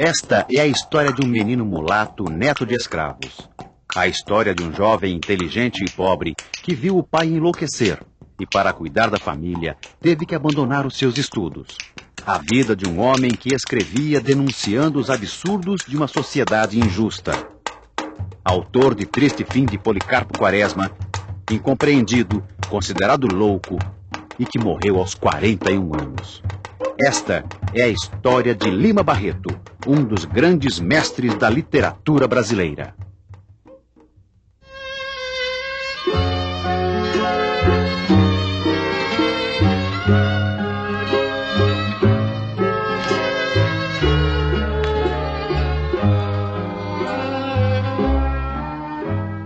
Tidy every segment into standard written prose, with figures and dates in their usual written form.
Esta é a história de um menino mulato, neto de escravos. A história de um jovem inteligente e pobre que viu o pai enlouquecer e, para cuidar da família, teve que abandonar os seus estudos. A vida de um homem que escrevia denunciando os absurdos de uma sociedade injusta. Autor de Triste Fim de Policarpo Quaresma, incompreendido, considerado louco e que morreu aos 41 anos. Esta é a história de Lima Barreto, um dos grandes mestres da literatura brasileira.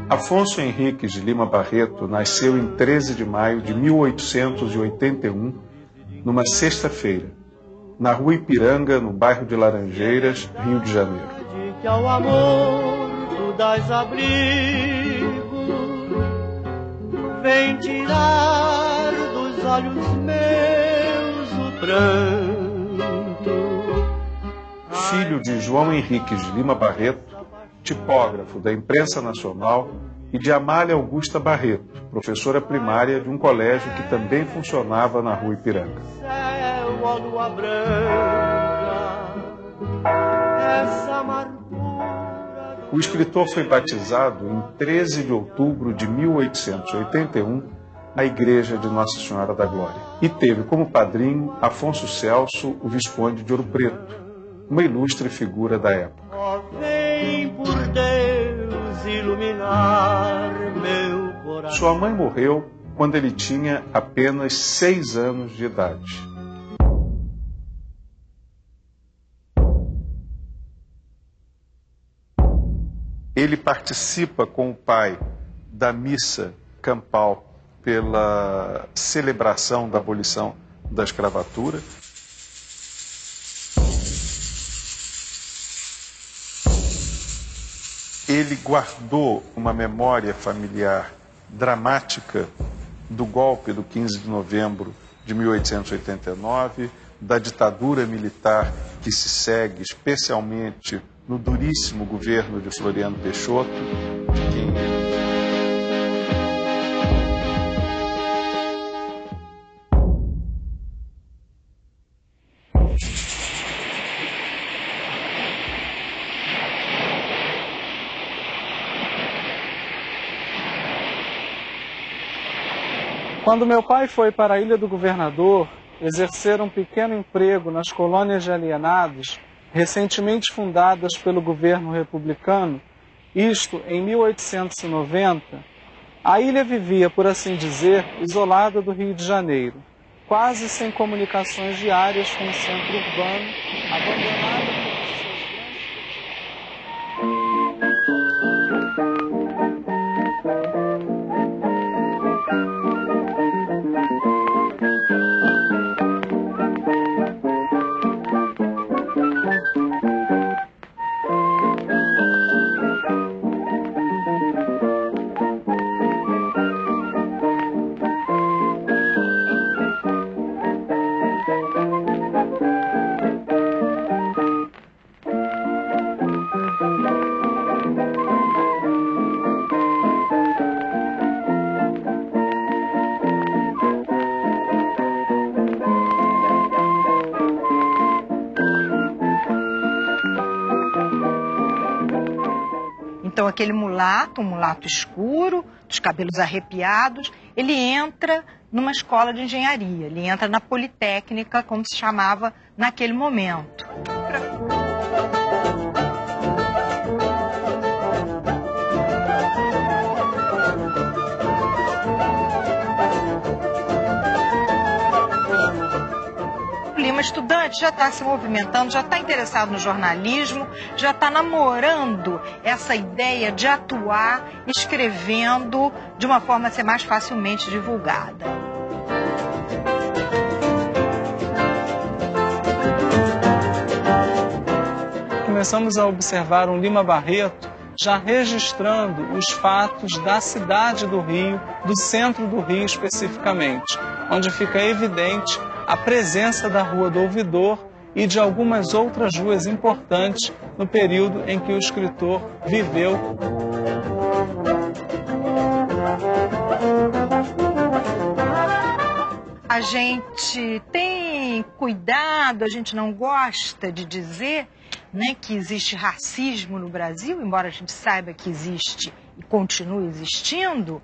Afonso Henriques de Lima Barreto nasceu em 13 de maio de 1881, numa sexta-feira, na Rua Ipiranga, no bairro de Laranjeiras, Rio de Janeiro. Que ao amor tu dás abrigo, vem tirar dos olhos meus o pranto. Filho de João Henriques de Lima Barreto, tipógrafo da imprensa nacional, e de Amália Augusta Barreto, professora primária de um colégio que também funcionava na Rua Ipiranga. O escritor foi batizado em 13 de outubro de 1881 na Igreja de Nossa Senhora da Glória e teve como padrinho Afonso Celso, o Visconde de Ouro Preto, uma ilustre figura da época. Vem por Deus iluminar meu coração. Sua mãe morreu quando ele tinha apenas 6 anos de idade. Ele participa com o pai da missa campal pela celebração da abolição da escravatura. Ele guardou uma memória familiar dramática do golpe do 15 de novembro de 1889, da ditadura militar que se segue especialmente no duríssimo governo de Floriano Peixoto, de quem Quando meu pai foi para a Ilha do Governador exercer um pequeno emprego nas colônias de alienados, recentemente fundadas pelo governo republicano, isto em 1890, a ilha vivia, por assim dizer, isolada do Rio de Janeiro, quase sem comunicações diárias com o centro urbano, abandonada por seus Então aquele mulato, um mulato escuro, dos cabelos arrepiados, ele entra numa escola de engenharia, ele entra na Politécnica, como se chamava naquele momento. Estudante já está se movimentando, já está interessado no jornalismo, já está namorando essa ideia de atuar escrevendo de uma forma a ser mais facilmente divulgada. Começamos a observar um Lima Barreto já registrando os fatos da cidade do Rio, do centro do Rio especificamente, onde fica evidente a presença da Rua do Ouvidor e de algumas outras ruas importantes no período em que o escritor viveu. A gente tem cuidado, a gente não gosta de dizer, né, que existe racismo no Brasil, embora a gente saiba que existe e continue existindo.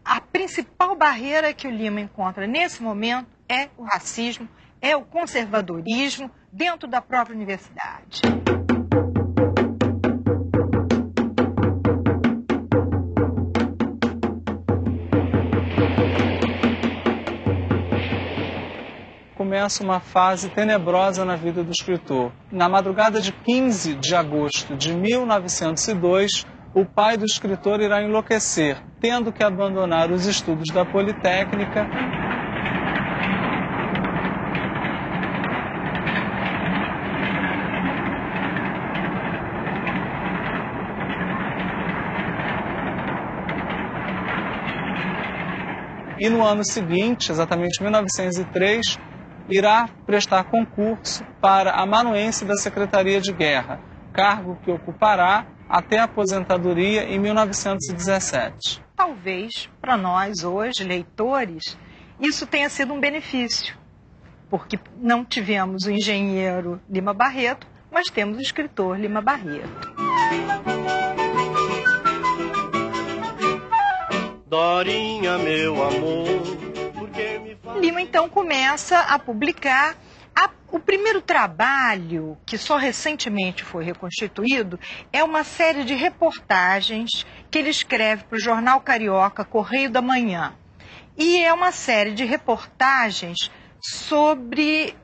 A principal barreira que o Lima encontra nesse momento é o racismo, é o conservadorismo dentro da própria universidade. Começa uma fase tenebrosa na vida do escritor. Na madrugada de 15 de agosto de 1902, o pai do escritor irá enlouquecer, tendo que abandonar os estudos da Politécnica. E no ano seguinte, exatamente em 1903, irá prestar concurso para amanuense da Secretaria de Guerra, cargo que ocupará até a aposentadoria em 1917. Talvez, para nós hoje, leitores, isso tenha sido um benefício, porque não tivemos o engenheiro Lima Barreto, mas temos o escritor Lima Barreto. Dorinha, meu amor, porque me faz... Lima então começa a publicar. O primeiro trabalho, que só recentemente foi reconstituído, é uma série de reportagens que ele escreve para o jornal carioca Correio da Manhã. E é uma série de reportagens sobre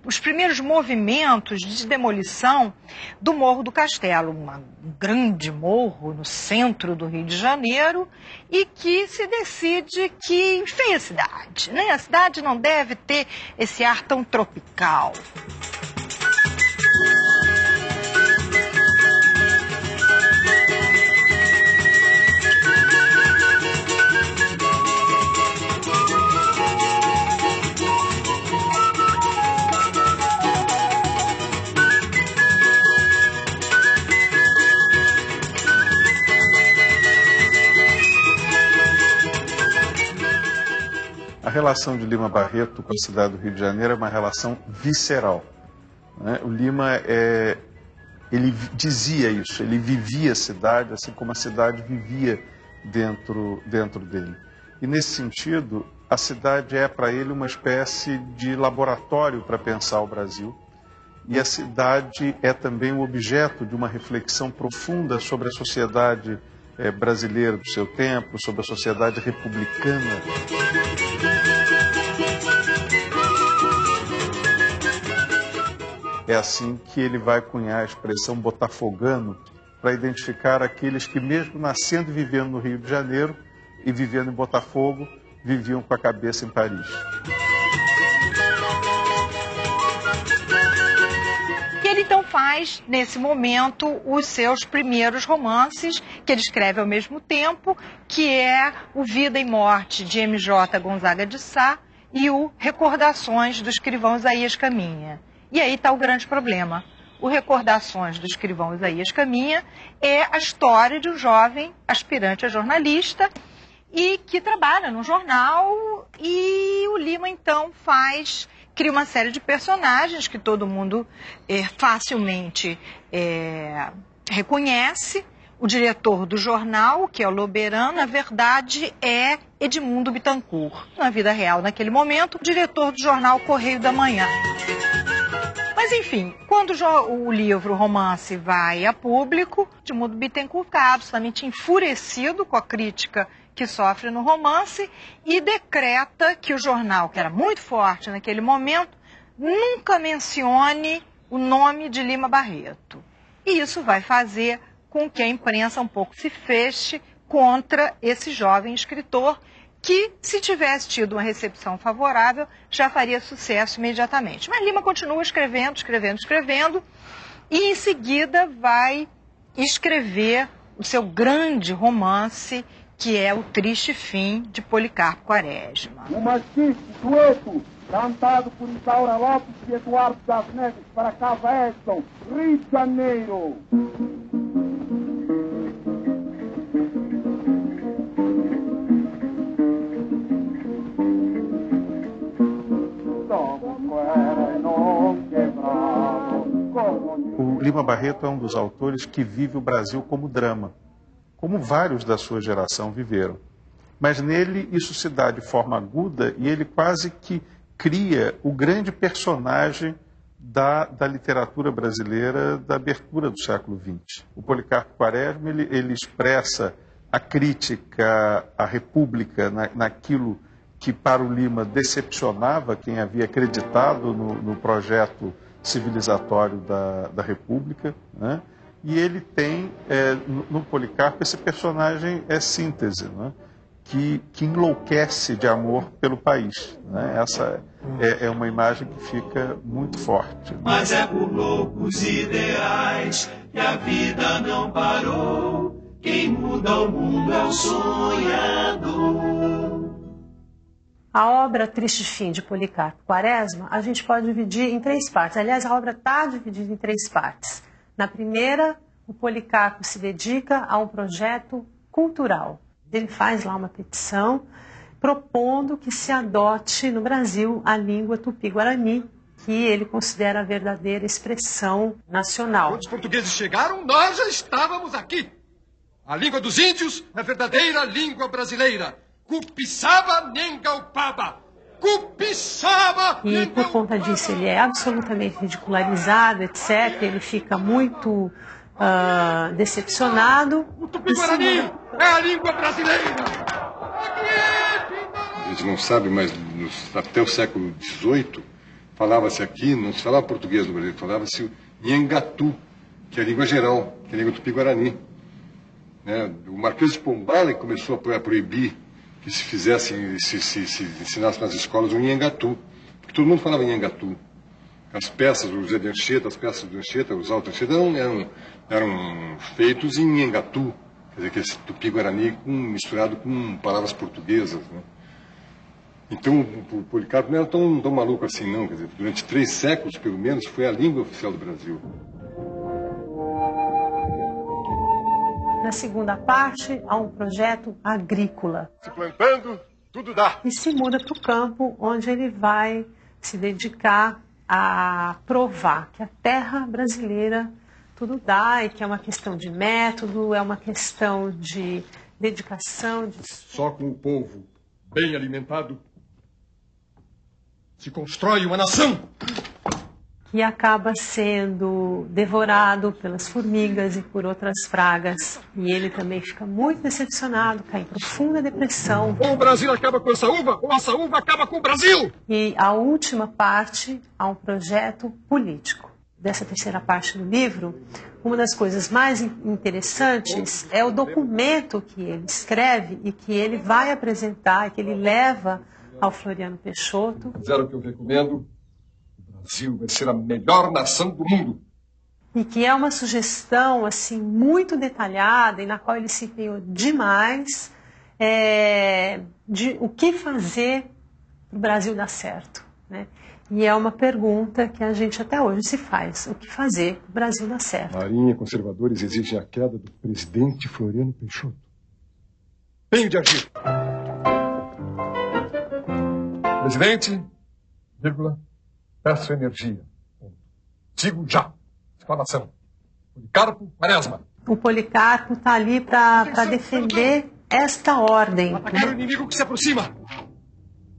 os primeiros movimentos de demolição do Morro do Castelo, um grande morro no centro do Rio de Janeiro, e que se decide que, enfim, a cidade, né? A cidade não deve ter esse ar tão tropical. A relação de Lima Barreto com a cidade do Rio de Janeiro é uma relação visceral, né? O Lima, ele dizia isso, ele vivia a cidade, assim como a cidade vivia dentro dele. E nesse sentido, a cidade é para ele uma espécie de laboratório para pensar o Brasil. E a cidade é também o objeto de uma reflexão profunda sobre a sociedade brasileira do seu tempo, sobre a sociedade republicana. É assim que ele vai cunhar a expressão botafogano para identificar aqueles que, mesmo nascendo e vivendo no Rio de Janeiro e vivendo em Botafogo, viviam com a cabeça em Paris. Ele então faz, nesse momento, os seus primeiros romances, que ele escreve ao mesmo tempo, que é o Vida e Morte, de M.J. Gonzaga de Sá, e o Recordações, do escrivão Isaías Caminha. E aí está o grande problema. O Recordações, do escrivão Isaías Caminha é a história de um jovem aspirante a jornalista e que trabalha no jornal, e o Lima então cria uma série de personagens que todo mundo facilmente reconhece. O diretor do jornal, que é o Loberan, na verdade é Edmundo Bittencourt. Na vida real, naquele momento, o diretor do jornal Correio da Manhã. Mas, enfim, quando o livro, o romance, vai a público, Edmundo Bittencourt fica absolutamente enfurecido com a crítica que sofre no romance e decreta que o jornal, que era muito forte naquele momento, nunca mencione o nome de Lima Barreto. E isso vai fazer com que a imprensa um pouco se feche contra esse jovem escritor que, se tivesse tido uma recepção favorável, já faria sucesso imediatamente. Mas Lima continua escrevendo, e em seguida vai escrever o seu grande romance, que é O Triste Fim, de Policarpo Quaresma. O machiste sueco Cantado por Isaura Lopes e Eduardo das Neves para Casa Edson, Rio de Janeiro. O Lima Barreto é um dos autores que vive o Brasil como drama, como vários da sua geração viveram. Mas nele isso se dá de forma aguda e ele quase que cria o grande personagem da literatura brasileira da abertura do século XX. O Policarpo Quaresma ele expressa a crítica à República naquilo que para o Lima decepcionava quem havia acreditado no projeto civilizatório da República, né? E ele tem no Policarpo esse personagem síntese, né? Que enlouquece de amor pelo país, né? Essa é uma imagem que fica muito forte. Mas é por loucos ideais que a vida não parou. Quem muda o mundo é o sonhador. A obra Triste Fim de Policarpo Quaresma, a gente pode dividir em 3 partes. Aliás, a obra está dividida em 3 partes. Na primeira, o Policarpo se dedica a um projeto cultural. Ele faz lá uma petição propondo que se adote no Brasil a língua tupi-guarani, que ele considera a verdadeira expressão nacional. Quando os portugueses chegaram, nós já estávamos aqui. A língua dos índios é a verdadeira língua brasileira. Cupiçaba Nengaupaba. Cupiçaba Nengaupaba. E por conta disso ele é absolutamente ridicularizado, etc. Ele fica muito decepcionado. O tupi-guarani é a língua brasileira. A gente não sabe, mas até o século XVIII falava-se aqui, não se falava português no Brasil, falava-se Nhangatu, que é a língua geral, que é a língua tupi-guarani. O Marquês de Pombal começou a proibir que se fizesse, se ensinasse nas escolas o Nhangatu, porque todo mundo falava Nhangatu. As peças, o José de Anchieta, as peças do Anchieta, os Alto Anchieta, eram feitos em Nhangatu, quer dizer, que esse tupi-guarani misturado com palavras portuguesas, né? Então, o Policarpo não era tão maluco assim, não. Quer dizer, durante 3 séculos, pelo menos, foi a língua oficial do Brasil. Na segunda parte, há um projeto agrícola. Se plantando, tudo dá. E se muda para o campo, onde ele vai se dedicar a provar que a terra brasileira tudo dá e que é uma questão de método, é uma questão de dedicação. Só com o povo bem alimentado se constrói uma nação. E acaba sendo devorado pelas formigas e por outras pragas. E ele também fica muito decepcionado, cai em profunda depressão. Ou o Brasil acaba com essa uva, ou essa uva acaba com o Brasil! E a última parte, há um projeto político. Dessa terceira parte do livro, uma das coisas mais interessantes é o documento que ele escreve e que ele vai apresentar, e que ele leva ao Floriano Peixoto. Fizeram o que eu recomendo. O Brasil vai ser a melhor nação do mundo. E que é uma sugestão assim muito detalhada e na qual ele se empenhou demais de o que fazer para o Brasil dar certo, né? E é uma pergunta que a gente até hoje se faz. O que fazer para o Brasil dar certo? Marinha e conservadores exigem a queda do presidente Floriano Peixoto. Tenho de agir. Presidente, vírgula, peço energia. Sigo já. Exclamação. Policarpo Quaresma. O Policarpo está ali para defender esta ordem. Atacar o inimigo que se aproxima.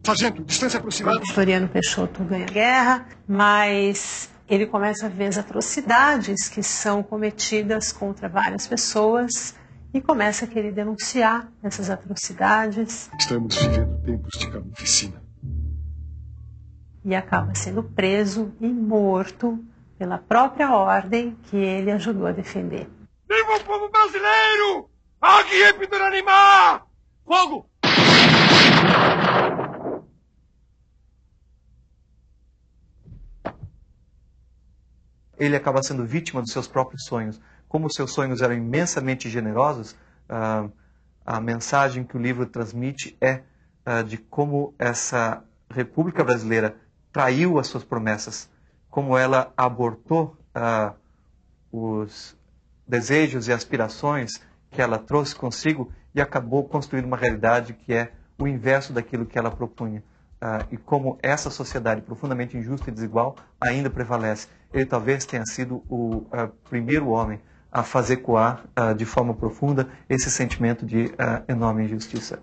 Sargento, distância aproximada. Floriano Peixoto ganha a guerra, mas ele começa a ver as atrocidades que são cometidas contra várias pessoas e começa a querer denunciar essas atrocidades. Estamos vivendo tempos de carnificina. E acaba sendo preso e morto pela própria ordem que ele ajudou a defender. Viva o povo brasileiro! Águia Epidurânima! Fogo! Ele acaba sendo vítima dos seus próprios sonhos. Como os seus sonhos eram imensamente generosos, a mensagem que o livro transmite é de como essa República Brasileira traiu as suas promessas, como ela abortou os desejos e aspirações que ela trouxe consigo e acabou construindo uma realidade que é o inverso daquilo que ela propunha. E como essa sociedade profundamente injusta e desigual ainda prevalece. Ele talvez tenha sido o primeiro homem a fazer ecoar de forma profunda esse sentimento de enorme injustiça.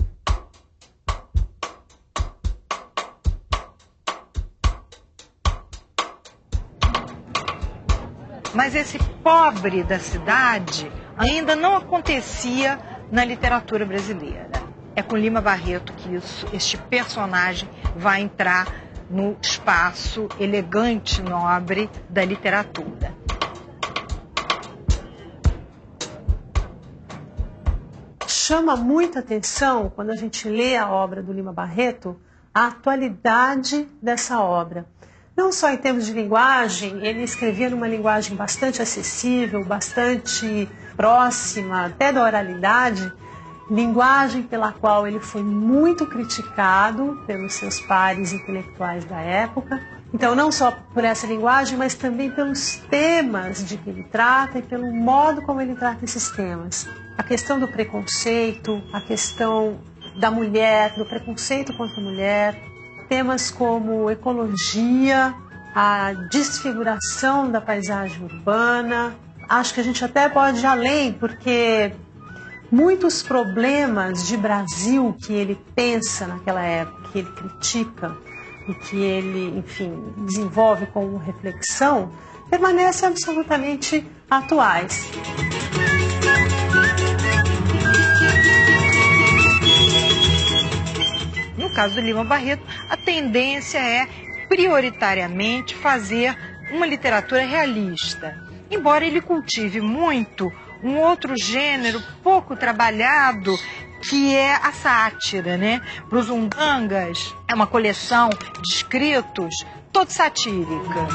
Mas esse pobre da cidade ainda não acontecia na literatura brasileira. É com Lima Barreto que este personagem vai entrar no espaço elegante, nobre da literatura. Chama muita atenção, quando a gente lê a obra do Lima Barreto, a atualidade dessa obra. Não só em termos de linguagem, ele escrevia numa linguagem bastante acessível, bastante próxima, até da oralidade, linguagem pela qual ele foi muito criticado pelos seus pares intelectuais da época. Então, não só por essa linguagem, mas também pelos temas de que ele trata e pelo modo como ele trata esses temas. A questão do preconceito, a questão da mulher, do preconceito contra a mulher, temas como ecologia, a desfiguração da paisagem urbana. Acho que a gente até pode ir além, porque muitos problemas de Brasil que ele pensa naquela época, que ele critica e que ele, enfim, desenvolve como reflexão, permanecem absolutamente atuais. No caso do Lima Barreto, a tendência é prioritariamente fazer uma literatura realista, embora ele cultive muito um outro gênero pouco trabalhado, que é a sátira, né? Para os Undangas, é uma coleção de escritos toda satírica.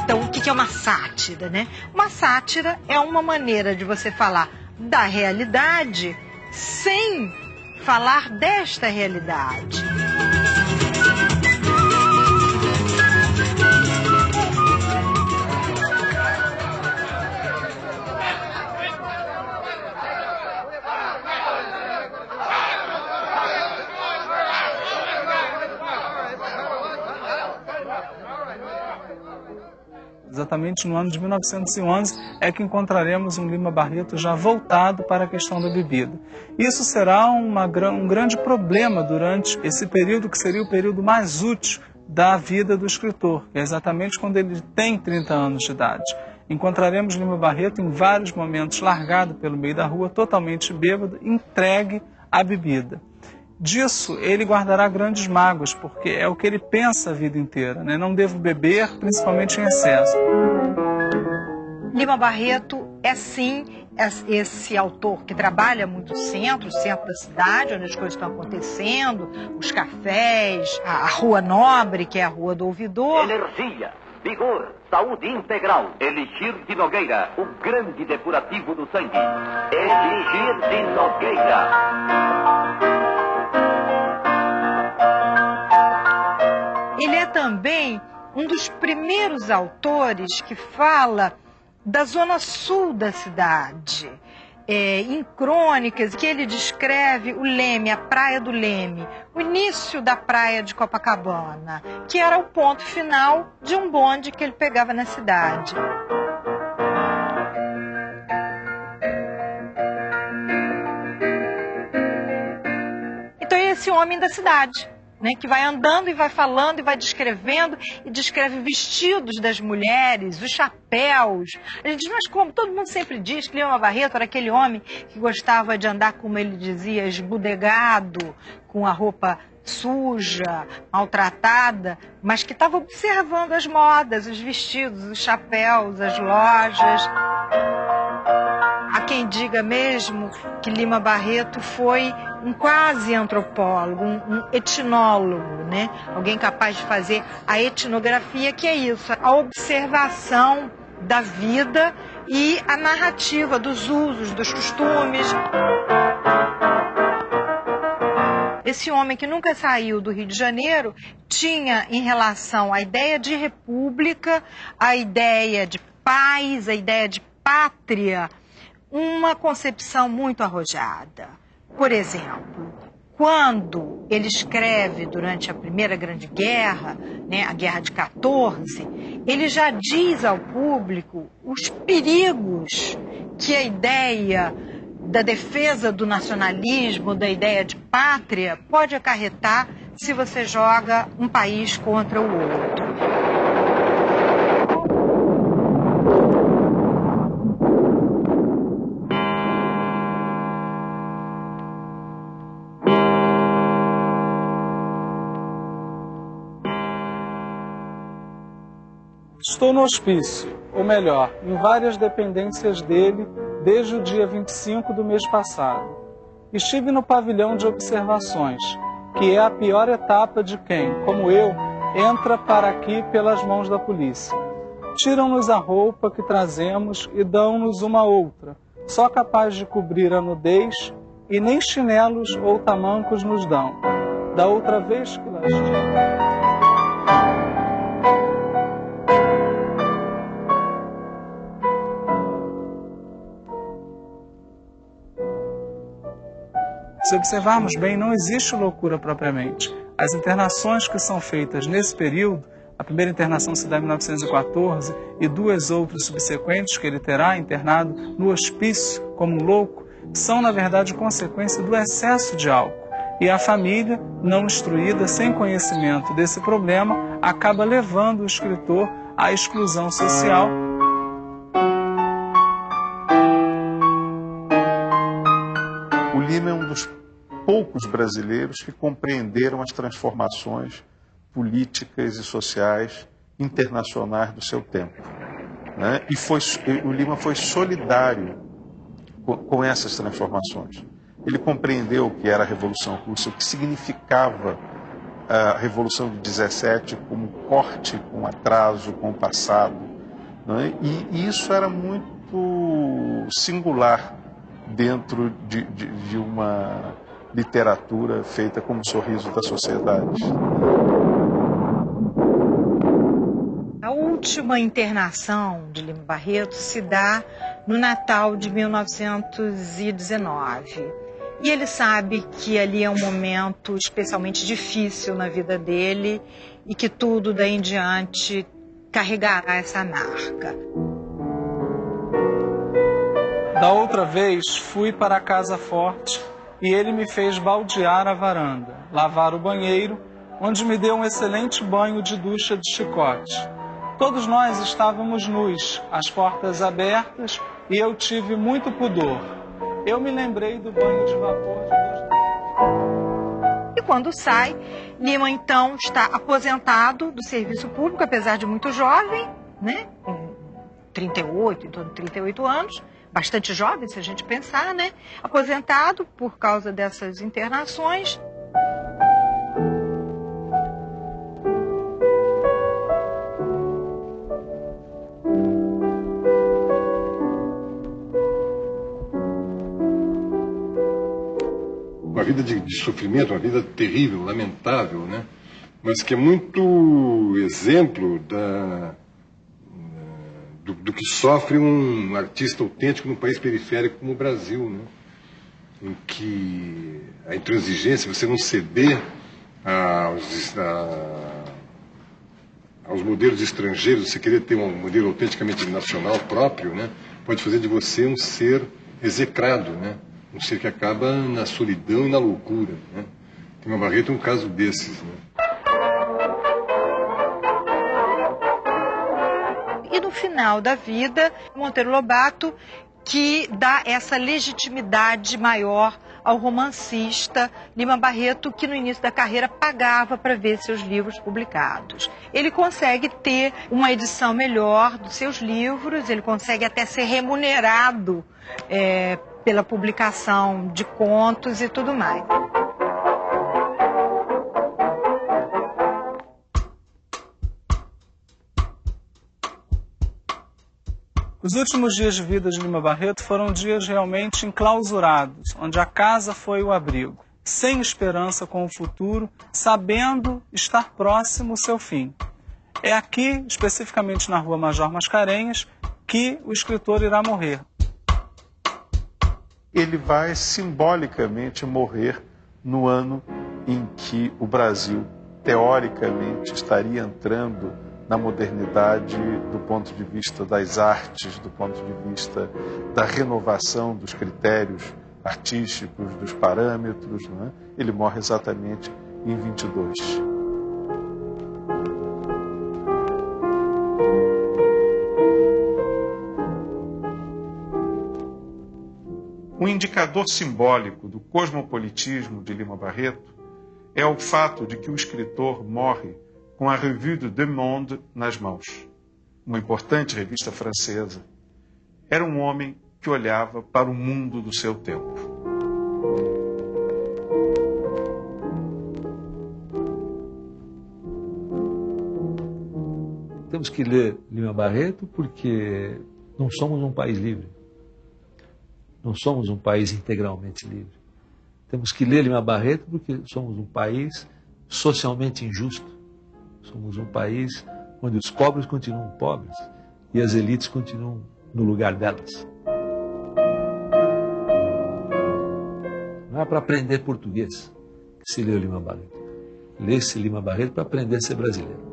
Então, o que é uma sátira, né? Uma sátira é uma maneira de você falar da realidade sem falar desta realidade. Exatamente no ano de 1911 é que encontraremos um Lima Barreto já voltado para a questão da bebida. Isso será um grande problema durante esse período que seria o período mais útil da vida do escritor, que é exatamente quando ele tem 30 anos de idade. Encontraremos Lima Barreto em vários momentos largado pelo meio da rua, totalmente bêbado, entregue à bebida. Disso ele guardará grandes mágoas, porque é o que ele pensa a vida inteira, né? Não devo beber, principalmente em excesso. Lima Barreto é sim esse autor que trabalha muito o centro da cidade, onde as coisas estão acontecendo, os cafés, a Rua Nobre, que é a Rua do Ouvidor. Energia, vigor, saúde integral. Elixir de Nogueira, o grande depurativo do sangue. Elixir de Nogueira. Ele é também um dos primeiros autores que fala da zona sul da cidade. Em crônicas que ele descreve o Leme, a Praia do Leme, o início da Praia de Copacabana, que era o ponto final de um bonde que ele pegava na cidade. Então é esse homem da cidade, né, que vai andando e vai falando e vai descrevendo e descreve vestidos das mulheres, os chapéus. A gente diz, mas como? Todo mundo sempre diz que Lima Barreto era aquele homem que gostava de andar, como ele dizia, esbudegado, com a roupa suja, maltratada, mas que estava observando as modas, os vestidos, os chapéus, as lojas. Há quem diga mesmo que Lima Barreto foi um quase antropólogo, um etnólogo, né? Alguém capaz de fazer a etnografia, que é isso, a observação da vida e a narrativa dos usos, dos costumes. esse homem que nunca saiu do Rio de Janeiro tinha em relação à ideia de república, a ideia de paz, a ideia de pátria, uma concepção muito arrojada. Por exemplo, quando ele escreve durante a Primeira Grande Guerra, né, a Guerra de 14, ele já diz ao público os perigos que a ideia da defesa do nacionalismo, da ideia de pátria, pode acarretar se você joga um país contra o outro. Estou no hospício, ou melhor, em várias dependências dele desde o dia 25 do mês passado. Estive no pavilhão de observações, que é a pior etapa de quem, como eu, entra para aqui pelas mãos da polícia. Tiram-nos a roupa que trazemos e dão-nos uma outra, só capaz de cobrir a nudez, e nem chinelos ou tamancos nos dão. Da outra vez que lá estive... Se observarmos bem, não existe loucura propriamente. As internações que são feitas nesse período, a primeira internação se dá em 1914 e duas outras subsequentes que ele terá internado no hospício como um louco, são na verdade consequência do excesso de álcool. E a família, não instruída, sem conhecimento desse problema, acaba levando o escritor à exclusão social. O Lima é um dos poucos brasileiros que compreenderam as transformações políticas e sociais internacionais do seu tempo, né? E o Lima foi solidário com essas transformações. Ele compreendeu o que era a Revolução Russa, o que significava a Revolução de 17 como corte com atraso, com o passado, né? E isso era muito singular dentro de uma literatura feita como sorriso da sociedade. A última internação de Lima Barreto se dá no Natal de 1919. E ele sabe que ali é um momento especialmente difícil na vida dele e que tudo daí em diante carregará essa marca. Da outra vez, fui para a casa forte e ele me fez baldear a varanda, lavar o banheiro, onde me deu um excelente banho de ducha de chicote. Todos nós estávamos nus, as portas abertas, e eu tive muito pudor. Eu me lembrei do banho de vapor de 2 E quando sai, Lima então está aposentado do serviço público, apesar de muito jovem, né? Com 38, em torno de 38 anos, bastante jovem se a gente pensar, né? Aposentado por causa dessas internações. Uma vida de sofrimento, uma vida terrível, lamentável, né? Mas que é muito exemplo do que sofre um artista autêntico num país periférico como o Brasil, né? Em que a intransigência, você não ceder aos modelos estrangeiros, você querer ter um modelo autenticamente nacional próprio, né? Pode fazer de você um ser execrado, né? Um ser que acaba na solidão e na loucura, né? Lima Barreto é um caso desses, né? E no final da vida, Monteiro Lobato, que dá essa legitimidade maior ao romancista Lima Barreto, que no início da carreira pagava para ver seus livros publicados. Ele consegue ter uma edição melhor dos seus livros, ele consegue até ser remunerado pela publicação de contos e tudo mais. Os últimos dias de vida de Lima Barreto foram dias realmente enclausurados, onde a casa foi o abrigo. sem esperança com o futuro, sabendo estar próximo o seu fim. É aqui, especificamente na Rua Major Mascarenhas, que o escritor irá morrer. Ele vai simbolicamente morrer no ano em que o Brasil, teoricamente, estaria entrando na modernidade do ponto de vista das artes, do ponto de vista da renovação dos critérios artísticos, dos parâmetros, não é? Ele morre exatamente em 22. Um indicador simbólico do cosmopolitismo de Lima Barreto é o fato de que o escritor morre com a Revue du Deux Mondes nas mãos, uma importante revista francesa. Era um homem que olhava para o mundo do seu tempo. Temos que ler Lima Barreto porque não somos um país livre. Não somos um país integralmente livre. Temos que ler Lima Barreto porque somos um país socialmente injusto. Somos um país onde os pobres continuam pobres e as elites continuam no lugar delas. Não é para aprender português que se lê o Lima Barreto. Lê-se Lima Barreto para aprender a ser brasileiro.